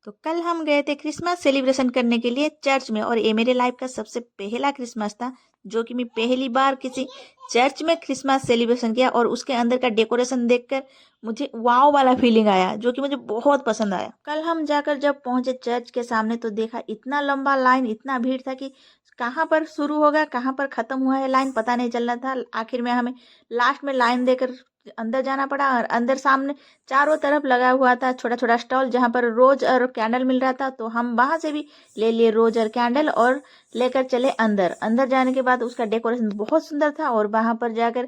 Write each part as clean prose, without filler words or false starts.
तो कल हम गए थे क्रिसमस सेलिब्रेशन करने के लिए चर्च में, और ये मेरे लाइफ का सबसे पहला क्रिसमस था जो कि मैं पहली बार किसी चर्च में क्रिसमस सेलिब्रेशन किया। और उसके अंदर का डेकोरेशन देखकर मुझे वाव वाला फीलिंग आया जो कि मुझे बहुत पसंद आया। कल हम जाकर जब पहुंचे चर्च के सामने तो देखा इतना लंबा लाइन, इतना भीड़ था कि कहाँ पर शुरू होगा कहाँ पर खत्म हुआ है लाइन पता नहीं चल रहा था। आखिर में हमें लास्ट में लाइन देकर अंदर जाना पड़ा, और अंदर सामने चारों तरफ लगा हुआ था छोटा छोटा स्टॉल जहाँ पर रोज और कैंडल मिल रहा था। तो हम वहां से भी ले लिए रोज और कैंडल और लेकर चले अंदर। अंदर जाने के बाद उसका डेकोरेशन बहुत सुंदर था, और वहां पर जाकर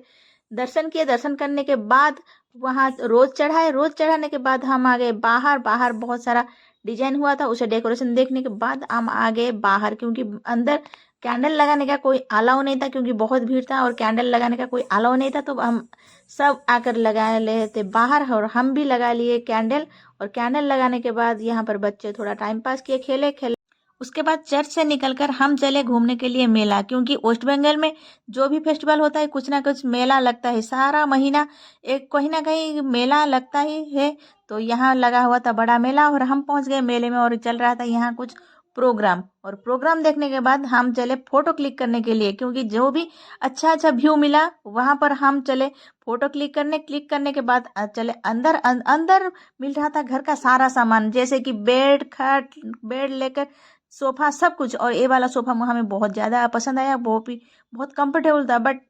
दर्शन किए। दर्शन करने के बाद वहां रोज चढ़ाए। रोज चढ़ाने के बाद हम आ गए बाहर। बाहर बहुत सारा डिजाइन हुआ था, उसे डेकोरेशन देखने के बाद हम आ गए बाहर, क्योंकि अंदर कैंडल लगाने का कोई अलाउ नहीं था क्योंकि बहुत भीड़ था, और कैंडल लगाने का कोई अलाउ नहीं था। तो हम सब आकर लगा रहे थे बाहर, और हम भी लगा लिए कैंडल। और कैंडल लगाने के बाद यहाँ पर बच्चे थोड़ा टाइम पास किए, खेले खेले। उसके बाद चर्च से निकलकर हम चले घूमने के लिए मेला, क्योंकि वेस्ट बंगाल में जो भी फेस्टिवल होता है कुछ ना कुछ मेला लगता है। सारा महीना एक कहीं ना कहीं मेला लगता ही है। तो यहाँ लगा हुआ था बड़ा मेला, और हम पहुंच गए मेले में, और चल रहा था यहाँ कुछ प्रोग्राम। और प्रोग्राम देखने के बाद हम चले फोटो क्लिक करने के लिए, क्योंकि जो भी अच्छा अच्छा व्यू मिला वहां पर हम चले फोटो क्लिक करने। क्लिक करने के बाद चले अंदर। अंदर मिल रहा था घर का सारा सामान, जैसे कि बेड, खट, बेड लेकर सोफा, सब कुछ। और ये वाला सोफा हमें बहुत ज़्यादा पसंद आया, वो भी बहुत कंफर्टेबल था। बट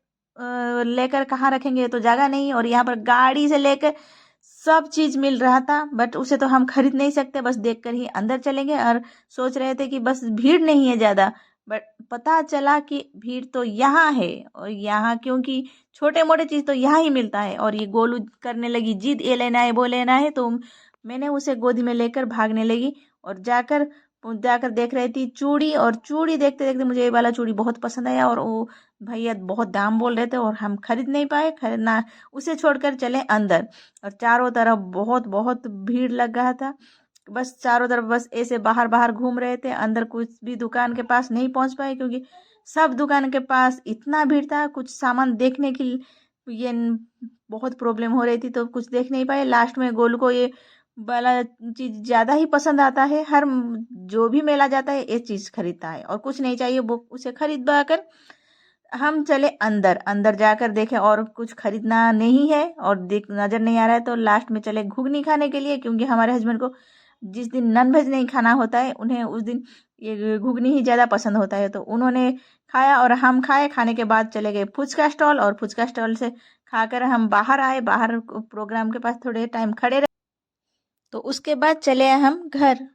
लेकर कहाँ रखेंगे, तो जगह नहीं। और यहाँ पर गाड़ी से लेकर सब चीज़ मिल रहा था, बट उसे तो हम खरीद नहीं सकते, बस देखकर ही अंदर चलेंगे। और सोच रहे थे कि बस भीड़ नहीं है ज़्यादा, बट पता चला कि भीड़ तो यहाँ है। और यहाँ क्योंकि छोटे मोटे चीज़ तो यहाँ ही मिलता है। और ये गोलू करने लगी जिद, ये लेना है वो लेना है, तो मैंने उसे गोदी में लेकर भागने लगी। और जाकर जाकर देख रही थी चूड़ी, और चूड़ी देखते देखते मुझे ये वाला चूड़ी बहुत पसंद आया। और वो भैया बहुत दाम बोल रहे थे और हम खरीद नहीं पाए, खरीदना उसे छोड़कर चले अंदर। और चारों तरफ बहुत बहुत भीड़ लग रहा था, बस चारों तरफ बस ऐसे बाहर बाहर घूम रहे थे। अंदर कुछ भी दुकान के पास नहीं पहुंच पाए, क्योंकि सब दुकान के पास इतना भीड़ था। कुछ सामान देखने की ये बहुत प्रॉब्लम हो रही थी, तो कुछ देख नहीं पाए। लास्ट में गोलू को ये वाला चीज ज्यादा ही पसंद आता है, हर जो भी मेला जाता है ये चीज खरीदता है, और कुछ नहीं चाहिए वो उसे खरीदवा कर हम चले अंदर। अंदर जाकर देखे और कुछ खरीदना नहीं है और देख नजर नहीं आ रहा है, तो लास्ट में चले घुगनी खाने के लिए, क्योंकि हमारे हस्बैंड को जिस दिन नॉन वेज नहीं खाना होता है उन्हें उस दिन ये घुगनी ही ज़्यादा पसंद होता है। तो उन्होंने खाया और हम खाए। खाने के बाद चले गए फुचका स्टॉल, और फुचका स्टॉल से खाकर हम बाहर आए। बाहर प्रोग्राम के पास थोड़े टाइम खड़े रहे, तो उसके बाद चले हम घर।